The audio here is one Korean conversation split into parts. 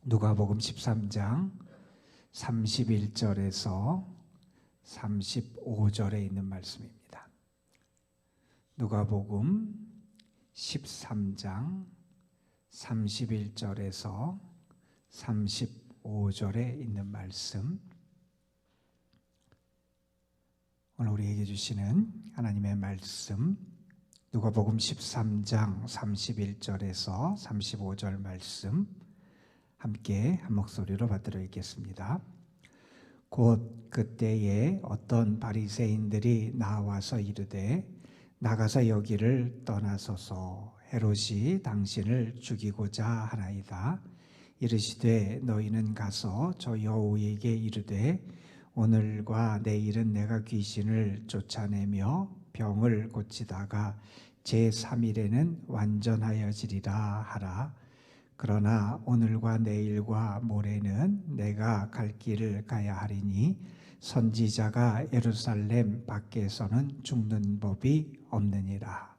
누가복음 13장 31절에서 35절에 있는 말씀입니다. 누가복음 13장 31절에서 35절에 있는 말씀, 오늘 우리에게 주시는 하나님의 말씀, 누가복음 13장 31절에서 35절 말씀 함께 한 목소리로 받들어 읽겠습니다. 곧 그때에 어떤 바리새인들이 나와서 이르되 나가서 여기를 떠나소서, 헤롯이 당신을 죽이고자 하나이다. 이르시되 너희는 가서 저 여우에게 이르되 오늘과 내일은 내가 귀신을 쫓아내며 병을 고치다가 제3일에는 완전하여지리라 하라. 그러나 오늘과 내일과 모레는 내가 갈 길을 가야 하리니 선지자가 예루살렘 밖에서는 죽는 법이 없느니라.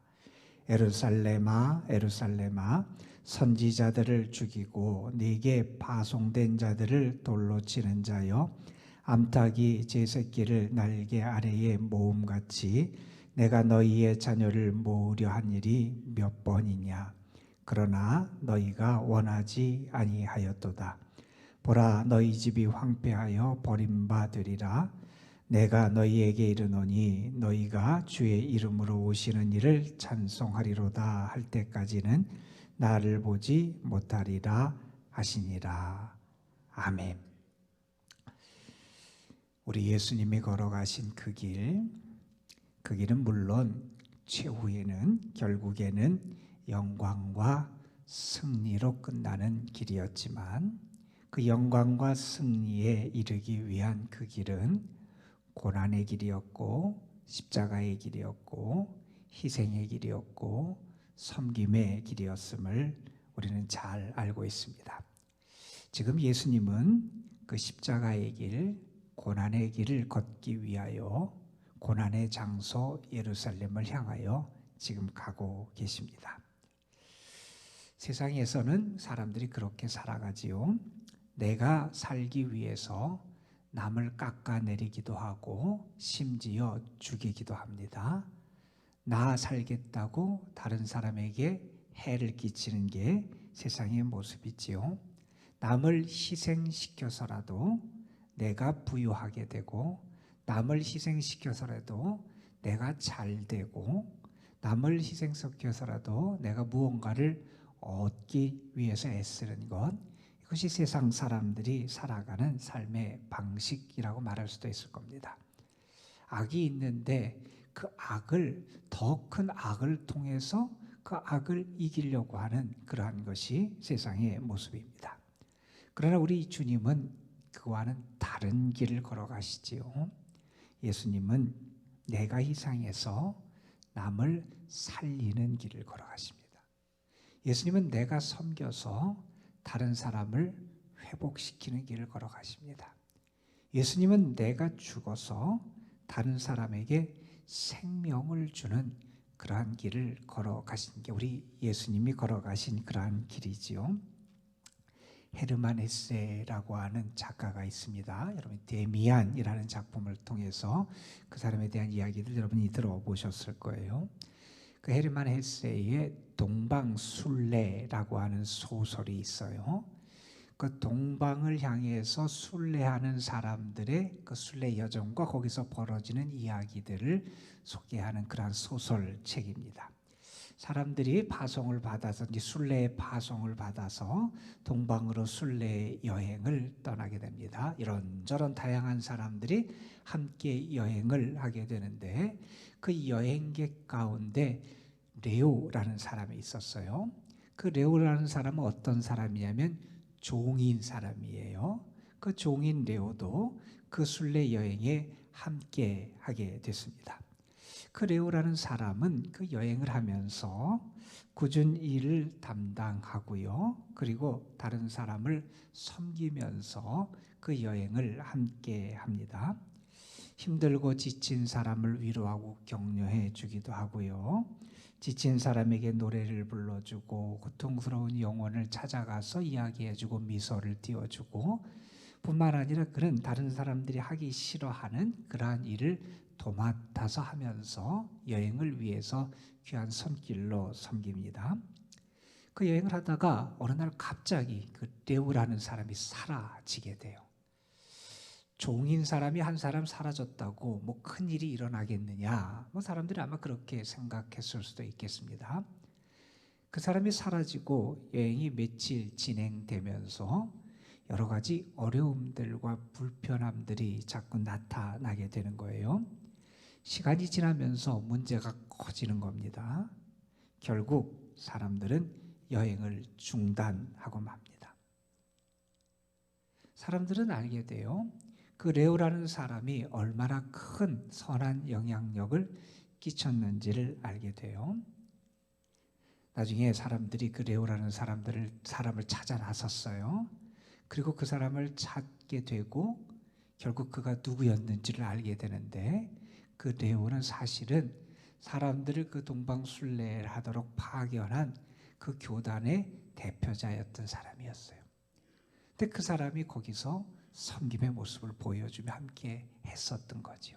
예루살렘아 예루살렘아, 선지자들을 죽이고 네게 파송된 자들을 돌로 치는 자여, 암탉이 제 새끼를 날개 아래에 모음같이 내가 너희의 자녀를 모으려 한 일이 몇 번이냐. 그러나 너희가 원하지 아니하였도다. 보라, 너희 집이 황폐하여 버림받으리라. 내가 너희에게 이르노니 너희가 주의 이름으로 오시는 이를 찬송하리로다 할 때까지는 나를 보지 못하리라 하시니라. 아멘. 우리 예수님이 걸어가신 그 길은 물론 최후에는 결국에는 영광과 승리로 끝나는 길이었지만, 그 영광과 승리에 이르기 위한 그 길은 고난의 길이었고, 십자가의 길이었고, 희생의 길이었고, 섬김의 길이었음을 우리는 잘 알고 있습니다. 지금 예수님은 그 십자가의 길, 고난의 길을 걷기 위하여 고난의 장소 예루살렘을 향하여 지금 가고 계십니다. 세상에서는 사람들이 그렇게 살아가지요. 내가 살기 위해서 남을 깎아내리기도 하고 심지어 죽이기도 합니다. 나 살겠다고 다른 사람에게 해를 끼치는 게 세상의 모습이지요. 남을 희생시켜서라도 내가 부유하게 되고, 남을 희생시켜서라도 내가 잘 되고, 남을 희생시켜서라도 내가 무언가를 얻기 위해서 애쓰는 것, 이것이 세상 사람들이 살아가는 삶의 방식이라고 말할 수도 있을 겁니다. 악이 있는데 그 악을, 더 큰 악을 통해서 그 악을 이기려고 하는 그러한 것이 세상의 모습입니다. 그러나 우리 주님은 그와는 다른 길을 걸어가시지요. 예수님은 내가 희생해서 남을 살리는 길을 걸어가십니다. 예수님은 내가 섬겨서 다른 사람을 회복시키는 길을 걸어가십니다. 예수님은 내가 죽어서 다른 사람에게 생명을 주는 그러한 길을 걸어가신 게 우리 예수님이 걸어가신 그러한 길이지요. 헤르만 헤세라고 하는 작가가 있습니다. 여러분, 데미안이라는 작품을 통해서 그 사람에 대한 이야기들 여러분이 들어보셨을 거예요. 그 헤르만 헤세의 동방순례라고 하는 소설이 있어요. 그 동방을 향해서 순례하는 사람들의 그 순례 여정과 거기서 벌어지는 이야기들을 소개하는 그런 소설책입니다. 사람들이 파송을 받아서, 순례의 파송을 받아서 동방으로 순례 여행을 떠나게 됩니다. 이런저런 다양한 사람들이 함께 여행을 하게 되는데, 그 여행객 가운데 레오라는 사람이 있었어요. 그 레오라는 사람은 어떤 사람이냐면 종인 사람이에요. 그 종인 레오도 그 순례 여행에 함께 하게 됐습니다. 그 레오라는 사람은 그 여행을 하면서 꾸준 일을 담당하고요. 그리고 다른 사람을 섬기면서 그 여행을 함께 합니다. 힘들고 지친 사람을 위로하고 격려해 주기도 하고요. 지친 사람에게 노래를 불러주고 고통스러운 영혼을 찾아가서 이야기해주고 미소를 띄워주고 뿐만 아니라 그는 다른 사람들이 하기 싫어하는 그러한 일을 도맡아서 하면서 여행을 위해서 귀한 손길로 섬깁니다. 그 여행을 하다가 어느 날 갑자기 그 레오라는 사람이 사라지게 돼요. 종인 사람이 한 사람 사라졌다고 뭐 큰일이 일어나겠느냐, 뭐 사람들이 아마 그렇게 생각했을 수도 있겠습니다. 그 사람이 사라지고 여행이 며칠 진행되면서 여러 가지 어려움들과 불편함들이 자꾸 나타나게 되는 거예요. 시간이 지나면서 문제가 커지는 겁니다. 결국 사람들은 여행을 중단하고 맙니다. 사람들은 알게 돼요. 그 레오라는 사람이 얼마나 큰 선한 영향력을 끼쳤는지를 알게 돼요. 나중에 사람들이 그 레오라는 사람을 찾아 나섰어요. 그리고 그 사람을 찾게 되고 결국 그가 누구였는지를 알게 되는데, 그 레오는 사실은 사람들을 그 동방순례를 하도록 파견한 그 교단의 대표자였던 사람이었어요. 근데 그 사람이 거기서 섬김의 모습을 보여주며 함께 했었던 거죠.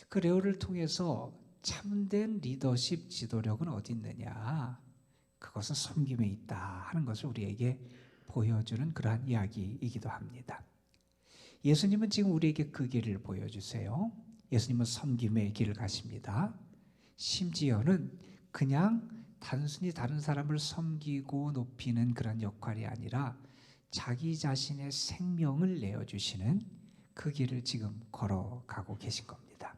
그 레오를 통해서 참된 리더십 지도력은 어디 있느냐? 그것은 섬김에 있다 하는 것을 우리에게 보여주는 그러한 이야기이기도 합니다. 예수님은 지금 우리에게 그 길을 보여주세요. 예수님은 섬김의 길을 가십니다. 심지어는 그냥 단순히 다른 사람을 섬기고 높이는 그런 역할이 아니라 자기 자신의 생명을 내어주시는 그 길을 지금 걸어가고 계신 겁니다.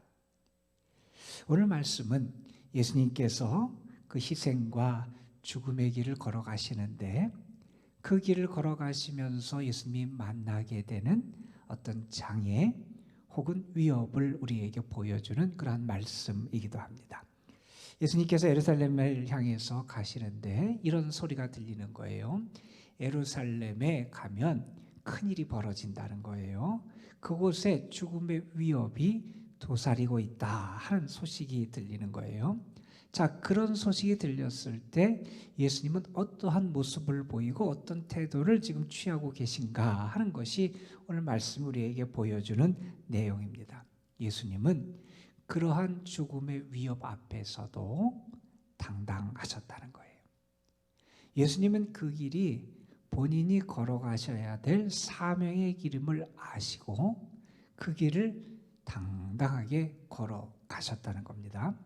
오늘 말씀은 예수님께서 그 희생과 죽음의 길을 걸어가시는데, 그 길을 걸어가시면서 예수님이 만나게 되는 어떤 장애 혹은 위협을 우리에게 보여주는 그러한 말씀이기도 합니다. 예수님께서 예루살렘을 향해서 가시는데 이런 소리가 들리는 거예요. 예루살렘에 가면 큰일이 벌어진다는 거예요. 그곳에 죽음의 위협이 도사리고 있다 하는 소식이 들리는 거예요. 자, 그런 소식이 들렸을 때 예수님은 어떠한 모습을 보이고 어떤 태도를 지금 취하고 계신가 하는 것이 오늘 말씀 우리에게 보여주는 내용입니다. 예수님은 그러한 죽음의 위협 앞에서도 당당하셨다는 거예요. 예수님은 그 길이 본인이 걸어가셔야 될 사명의 길임을 아시고 그 길을 당당하게 걸어가셨다는 겁니다.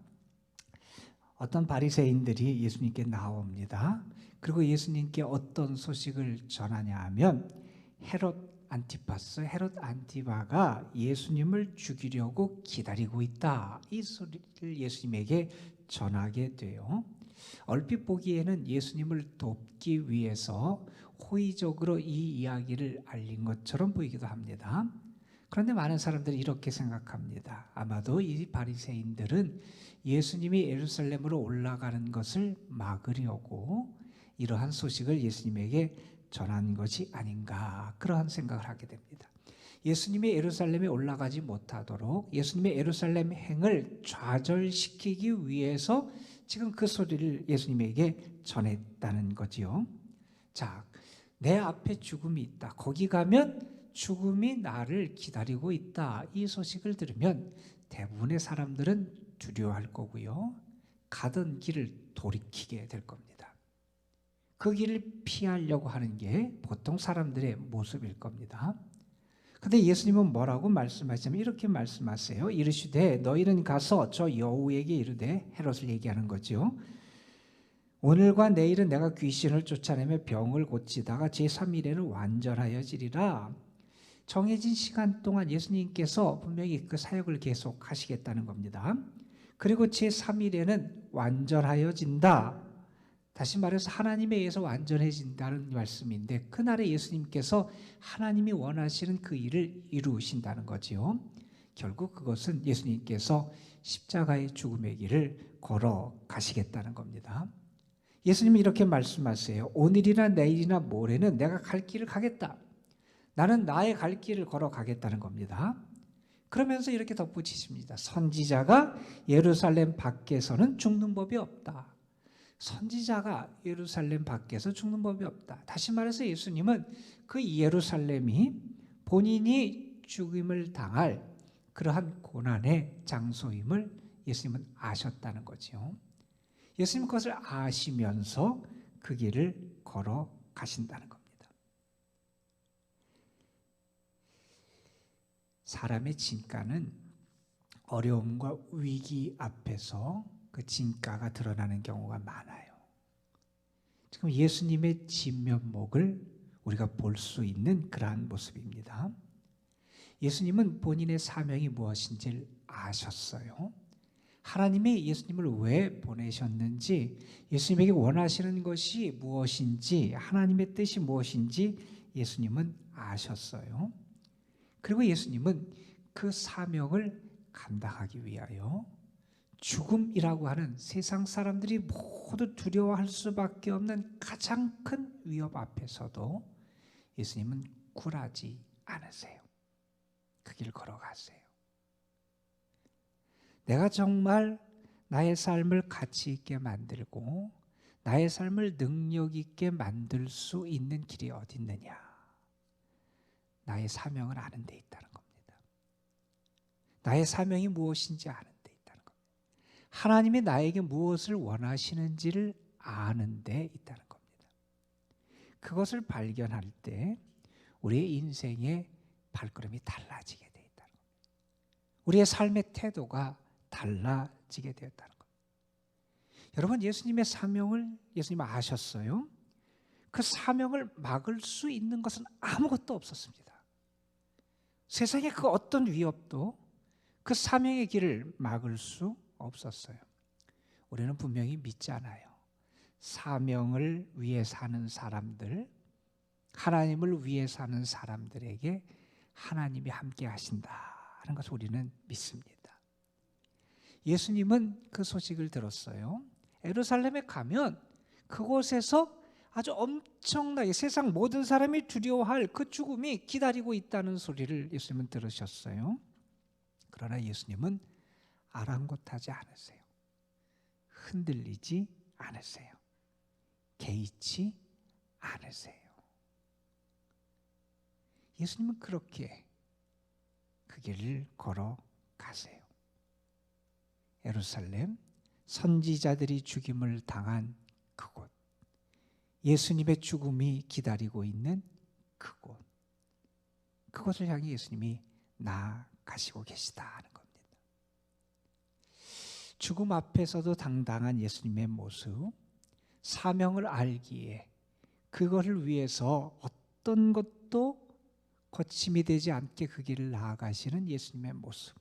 어떤 바리새인들이 예수님께 나옵니다. 그리고 예수님께 어떤 소식을 전하냐 하면 헤롯 안티바가 예수님을 죽이려고 기다리고 있다, 이 소리를 예수님에게 전하게 돼요. 얼핏 보기에는 예수님을 돕기 위해서 호의적으로 이 이야기를 알린 것처럼 보이기도 합니다. 그런데 많은 사람들이 이렇게 생각합니다. 아마도 이 바리새인들은 예수님이 예루살렘으로 올라가는 것을 막으려고 이러한 소식을 예수님에게 전한 것이 아닌가, 그러한 생각을 하게 됩니다. 예수님이 예루살렘에 올라가지 못하도록 예수님의 예루살렘 행을 좌절시키기 위해서 지금 그 소리를 예수님에게 전했다는 거지요. 자, 내 앞에 죽음이 있다, 거기 가면 죽음이 나를 기다리고 있다, 이 소식을 들으면 대부분의 사람들은 두려워할 거고요, 가던 길을 돌이키게 될 겁니다. 그 길을 피하려고 하는 게 보통 사람들의 모습일 겁니다. 근데 예수님은 뭐라고 말씀하시냐면 이렇게 말씀하세요. 이르시되 너희는 가서 저 여우에게 이르되, 헤롯을 얘기하는 거죠. 오늘과 내일은 내가 귀신을 쫓아내며 병을 고치다가 제3일에는 완전하여지리라. 정해진 시간 동안 예수님께서 분명히 그 사역을 계속 하시겠다는 겁니다. 그리고 제3일에는 완전하여진다. 다시 말해서 하나님에 의해서 완전해진다는 말씀인데, 그날에 예수님께서 하나님이 원하시는 그 일을 이루신다는 거지요. 결국 그것은 예수님께서 십자가의 죽음의 길을 걸어가시겠다는 겁니다. 예수님이 이렇게 말씀하세요. 오늘이나 내일이나 모레는 내가 갈 길을 가겠다. 나는 나의 갈 길을 걸어가겠다는 겁니다. 그러면서 이렇게 덧붙이십니다. 선지자가 예루살렘 밖에서는 죽는 법이 없다. 선지자가 예루살렘 밖에서 죽는 법이 없다. 다시 말해서 예수님은 그 예루살렘이 본인이 죽임을 당할 그러한 고난의 장소임을 예수님은 아셨다는 거죠. 예수님은 그것을 아시면서 그 길을 걸어가신다는 겁니다. 사람의 진가는 어려움과 위기 앞에서 그 진가가 드러나는 경우가 많아요. 지금 예수님의 진면목을 우리가 볼 수 있는 그러한 모습입니다. 예수님은 본인의 사명이 무엇인지를 아셨어요. 하나님이 예수님을 왜 보내셨는지, 예수님에게 원하시는 것이 무엇인지, 하나님의 뜻이 무엇인지 예수님은 아셨어요. 그리고 예수님은 그 사명을 감당하기 위하여 죽음이라고 하는 세상 사람들이 모두 두려워할 수밖에 없는 가장 큰 위협 앞에서도 예수님은 굴하지 않으세요. 그 길 걸어가세요. 내가 정말 나의 삶을 가치 있게 만들고 나의 삶을 능력 있게 만들 수 있는 길이 어디 있느냐? 나의 사명을 아는 데 있다는 겁니다. 나의 사명이 무엇인지 아는 데 있다는 겁니다. 하나님이 나에게 무엇을 원하시는지를 아는 데 있다는 겁니다. 그것을 발견할 때 우리의 인생의 발걸음이 달라지게 돼 있다는 겁니다. 우리의 삶의 태도가 달라지게 되었다는 겁니다. 여러분, 예수님의 사명을 예수님 아셨어요? 그 사명을 막을 수 있는 것은 아무것도 없었습니다. 세상의 그 어떤 위협도 그 사명의 길을 막을 수 없었어요. 우리는 분명히 믿잖아요. 사명을 위해 사는 사람들, 하나님을 위해 사는 사람들에게 하나님이 함께 하신다는 것을 우리는 믿습니다. 예수님은 그 소식을 들었어요. 예루살렘에 가면 그곳에서 아주 엄청나게 세상 모든 사람이 두려워할 그 죽음이 기다리고 있다는 소리를 예수님은 들으셨어요. 그러나 예수님은 아랑곳하지 않으세요. 흔들리지 않으세요. 개의치 않으세요. 예수님은 그렇게 그 길을 걸어가세요. 예루살렘, 선지자들이 죽임을 당한 그곳, 예수님의 죽음이 기다리고 있는 그곳, 그곳을 향해 예수님이 나아가시고 계시다는 겁니다. 죽음 앞에서도 당당한 예수님의 모습, 사명을 알기에 그것을 위해서 어떤 것도 거침이 되지 않게 그 길을 나아가시는 예수님의 모습,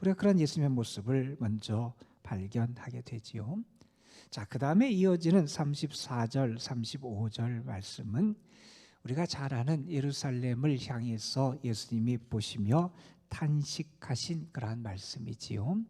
우리가 그런 예수님의 모습을 먼저 발견하게 되지요. 자, 그 다음에 이어지는 34절, 35절 말씀은 우리가 잘 아는 예루살렘을 향해서 예수님이 보시며 탄식하신 그러한 말씀이지요.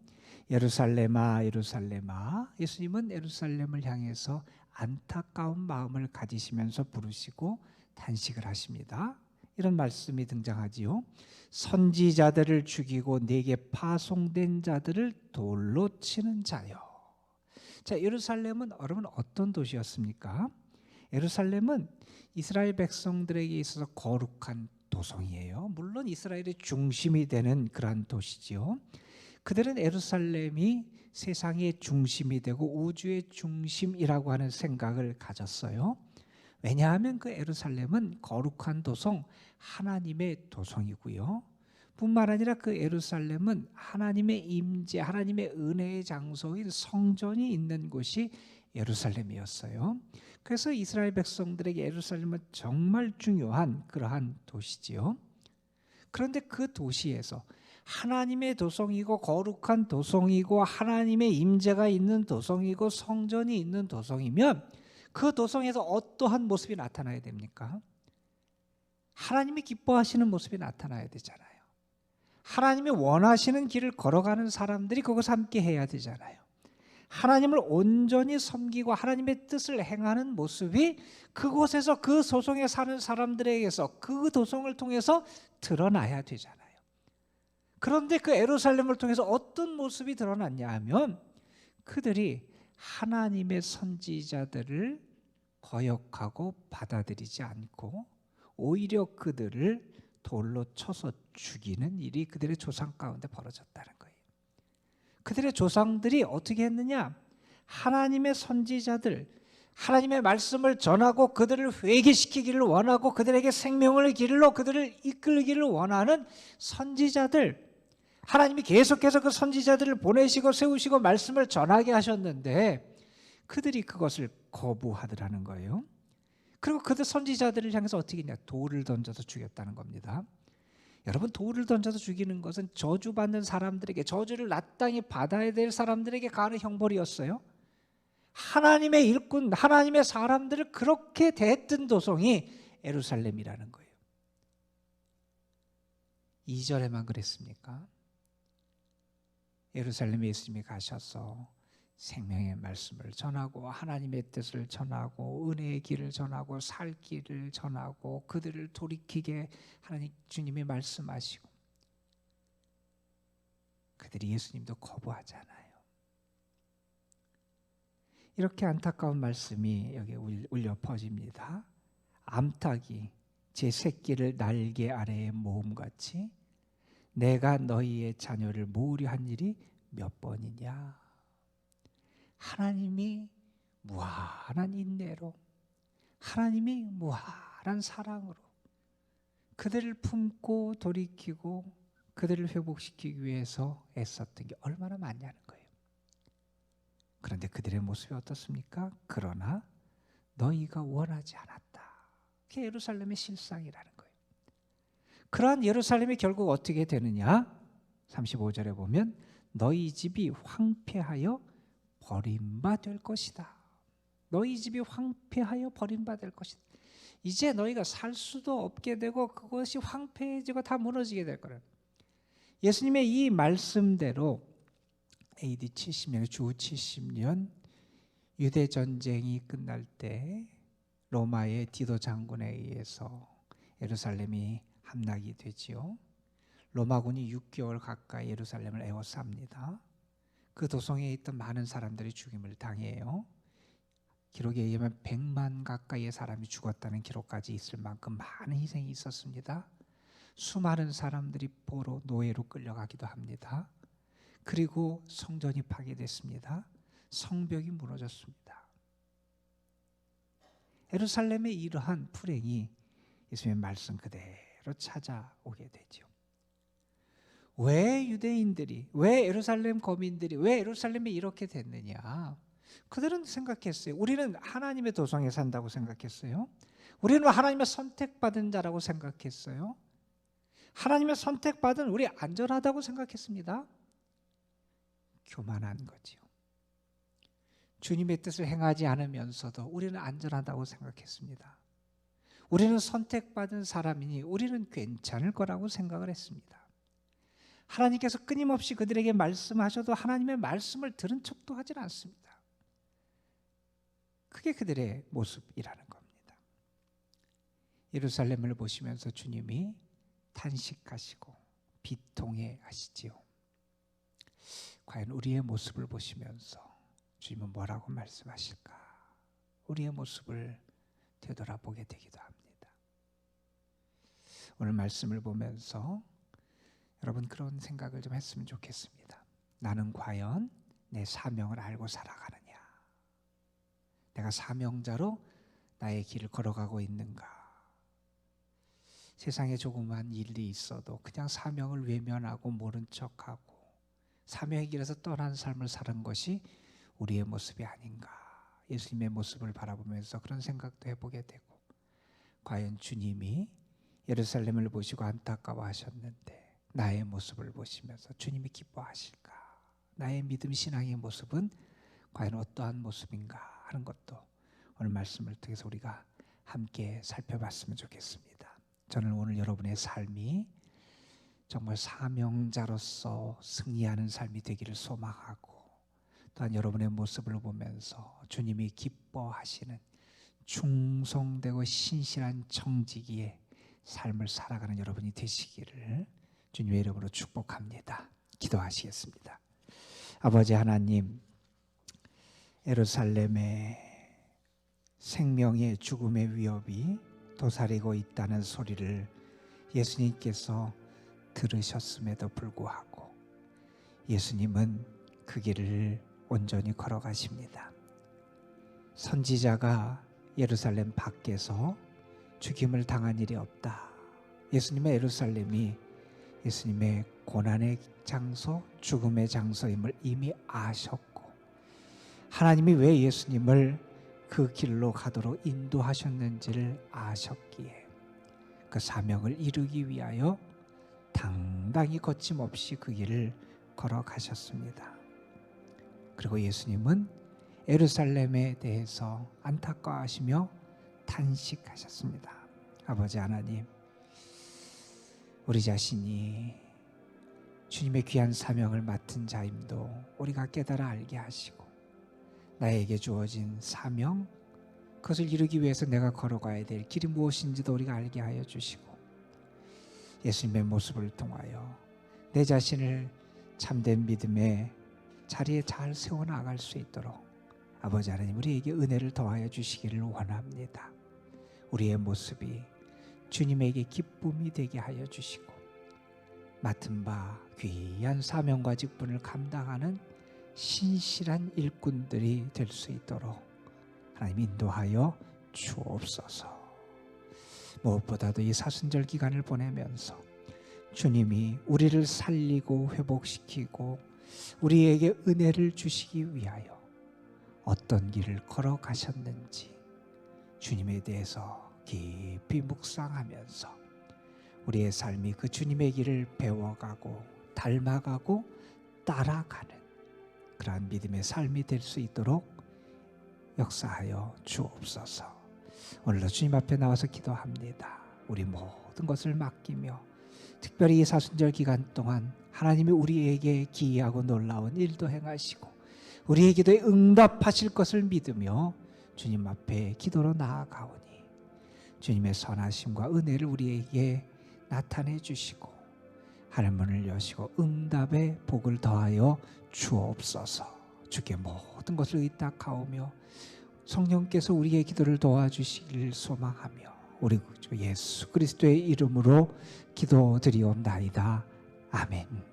예루살렘아, 예루살렘아. 예수님은 예루살렘을 향해서 안타까운 마음을 가지시면서 부르시고 탄식을 하십니다. 이런 말씀이 등장하지요. 선지자들을 죽이고 내게 파송된 자들을 돌로 치는 자여. 자, 예루살렘은 여러분 어떤 도시였습니까? 예루살렘은 이스라엘 백성들에게 있어서 거룩한 도성이에요. 물론 이스라엘의 중심이 되는 그러한 도시지요. 그들은 예루살렘이 세상의 중심이 되고 우주의 중심이라고 하는 생각을 가졌어요. 왜냐하면 그 예루살렘은 거룩한 도성, 하나님의 도성이고요. 뿐만 아니라 그 예루살렘은 하나님의 임재, 하나님의 은혜의 장소인 성전이 있는 곳이 예루살렘이었어요. 그래서 이스라엘 백성들에게 예루살렘은 정말 중요한 그러한 도시지요. 그런데 그 도시에서 하나님의 도성이고 거룩한 도성이고 하나님의 임재가 있는 도성이고 성전이 있는 도성이면 그 도성에서 어떠한 모습이 나타나야 됩니까? 하나님이 기뻐하시는 모습이 나타나야 되잖아요. 하나님이 원하시는 길을 걸어가는 사람들이 그것을 함께 해야 되잖아요. 하나님을 온전히 섬기고 하나님의 뜻을 행하는 모습이 그곳에서 그 도성에 사는 사람들에게서 그 도성을 통해서 드러나야 되잖아요. 그런데 그 예루살렘을 통해서 어떤 모습이 드러났냐 하면 그들이 하나님의 선지자들을 거역하고 받아들이지 않고 오히려 그들을 돌로 쳐서 죽이는 일이 그들의 조상 가운데 벌어졌다는 거예요. 그들의 조상들이 어떻게 했느냐? 하나님의 선지자들, 하나님의 말씀을 전하고 그들을 회개시키기를 원하고 그들에게 생명의 길로 그들을 이끌기를 원하는 선지자들, 하나님이 계속해서 그 선지자들을 보내시고 세우시고 말씀을 전하게 하셨는데 그들이 그것을 거부하더라는 거예요. 그리고 그들 선지자들을 향해서 어떻게 했냐? 돌을 던져서 죽였다는 겁니다. 여러분, 돌을 던져서 죽이는 것은 저주받는 사람들에게, 저주를 마땅히 받아야 될 사람들에게 가하는 형벌이었어요. 하나님의 일꾼, 하나님의 사람들을 그렇게 대했던 도성이 예루살렘이라는 거예요. 2절에만 그랬습니까? 예루살렘에 예수님이 가셔서 생명의 말씀을 전하고 하나님의 뜻을 전하고 은혜의 길을 전하고 살 길을 전하고 그들을 돌이키게 하나님 주님이 말씀하시고 그들이 예수님도 거부하잖아요. 이렇게 안타까운 말씀이 여기 울려 퍼집니다. 암탉이 제 새끼를 날개 아래에 모음같이 내가 너희의 자녀를 모으려 한 일이 몇 번이냐. 하나님이 무한한 인내로, 하나님이 무한한 사랑으로 그들을 품고 돌이키고 그들을 회복시키기 위해서 애썼던 게 얼마나 많냐는 거예요. 그런데 그들의 모습이 어떻습니까? 그러나 너희가 원하지 않았다. 그게 예루살렘의 실상이라는 거예요. 그러한 예루살렘이 결국 어떻게 되느냐? 35절에 보면 너희 집이 황폐하여 버림받을 것이다. 너희 집이 황폐하여 버림받을 것이다. 이제 너희가 살 수도 없게 되고 그것이 황폐해지고 다 무너지게 될 거예요. 예수님의 이 말씀대로 AD 70년, 주 70년 유대 전쟁이 끝날 때 로마의 디도 장군에 의해서 예루살렘이 함락이 되지요. 로마군이 6개월 가까이 예루살렘을 에워쌉니다. 그 도성에 있던 많은 사람들이 죽임을 당해요. 기록에 의하면 100만 가까이의 사람이 죽었다는 기록까지 있을 만큼 많은 희생이 있었습니다. 수많은 사람들이 포로 노예로 끌려가기도 합니다. 그리고 성전이 파괴됐습니다. 성벽이 무너졌습니다. 예루살렘의 이러한 불행이 예수님의 말씀 그대로 찾아오게 되죠. 왜 유대인들이, 왜 예루살렘 거민들이, 왜 예루살렘이 이렇게 됐느냐? 그들은 생각했어요. 우리는 하나님의 도성에 산다고 생각했어요. 우리는 하나님의 선택받은 자라고 생각했어요. 하나님의 선택받은 우리 안전하다고 생각했습니다. 교만한 거지요. 주님의 뜻을 행하지 않으면서도 우리는 안전하다고 생각했습니다. 우리는 선택받은 사람이니 우리는 괜찮을 거라고 생각을 했습니다. 하나님께서 끊임없이 그들에게 말씀하셔도 하나님의 말씀을 들은 척도 하질 않습니다. 그게 그들의 모습이라는 겁니다. 예루살렘을 보시면서 주님이 탄식하시고 비통해 하시지요. 과연 우리의 모습을 보시면서 주님은 뭐라고 말씀하실까? 우리의 모습을 되돌아보게 되기도 합니다. 오늘 말씀을 보면서 여러분 그런 생각을 좀 했으면 좋겠습니다. 나는 과연 내 사명을 알고 살아가느냐? 내가 사명자로 나의 길을 걸어가고 있는가? 세상에 조그만 일이 있어도 그냥 사명을 외면하고 모른 척하고 사명의 길에서 떠난 삶을 사는 것이 우리의 모습이 아닌가? 예수님의 모습을 바라보면서 그런 생각도 해보게 되고, 과연 주님이 예루살렘을 보시고 안타까워하셨는데 나의 모습을 보시면서 주님이 기뻐하실까? 나의 믿음 신앙의 모습은 과연 어떠한 모습인가 하는 것도 오늘 말씀을 통해서 우리가 함께 살펴봤으면 좋겠습니다. 저는 오늘 여러분의 삶이 정말 사명자로서 승리하는 삶이 되기를 소망하고, 또한 여러분의 모습을 보면서 주님이 기뻐하시는 충성되고 신실한 청지기의 삶을 살아가는 여러분이 되시기를 주님의 이름으로 축복합니다. 기도하시겠습니다. 아버지 하나님, 예루살렘의 생명의 죽음의 위협이 도사리고 있다는 소리를 예수님께서 들으셨음에도 불구하고 예수님은 그 길을 온전히 걸어가십니다. 선지자가 예루살렘 밖에서 죽임을 당한 일이 없다. 예수님의 예루살렘이 예수님의 고난의 장소, 죽음의 장소임을 이미 아셨고 하나님이 왜 예수님을 그 길로 가도록 인도하셨는지를 아셨기에 그 사명을 이루기 위하여 당당히 거침없이 그 길을 걸어가셨습니다. 그리고 예수님은 예루살렘에 대해서 안타까워하시며 탄식하셨습니다. 아버지 하나님, 우리 자신이 주님의 귀한 사명을 맡은 자임도 우리가 깨달아 알게 하시고 나에게 주어진 사명, 그것을 이루기 위해서 내가 걸어가야 될 길이 무엇인지도 우리가 알게 하여 주시고 예수님의 모습을 통하여 내 자신을 참된 믿음의 자리에 잘 세워나갈 수 있도록 아버지 하나님 우리에게 은혜를 더하여 주시기를 원합니다. 우리의 모습이 주님에게 기쁨이 되게 하여 주시고 맡은 바 귀한 사명과 직분을 감당하는 신실한 일꾼들이 될 수 있도록 하나님 인도하여 주옵소서. 무엇보다도 이 사순절 기간을 보내면서 주님이 우리를 살리고 회복시키고 우리에게 은혜를 주시기 위하여 어떤 길을 걸어가셨는지 주님에 대해서 깊이 묵상하면서 우리의 삶이 그 주님의 길을 배워가고 닮아가고 따라가는 그러한 믿음의 삶이 될 수 있도록 역사하여 주옵소서. 오늘도 주님 앞에 나와서 기도합니다. 우리 모든 것을 맡기며 특별히 이 사순절 기간 동안 하나님이 우리에게 기이하고 놀라운 일도 행하시고 우리의 기도에 응답하실 것을 믿으며 주님 앞에 기도로 나아가오니 주님의 선하심과 은혜를 우리에게 나타내 주시고 하늘문을 여시고 응답의 복을 더하여 주옵소서. 주께 모든 것을 의탁하오며 성령께서 우리의 기도를 도와주시기를 소망하며 우리 주 예수 그리스도의 이름으로 기도드리옵나이다. 아멘.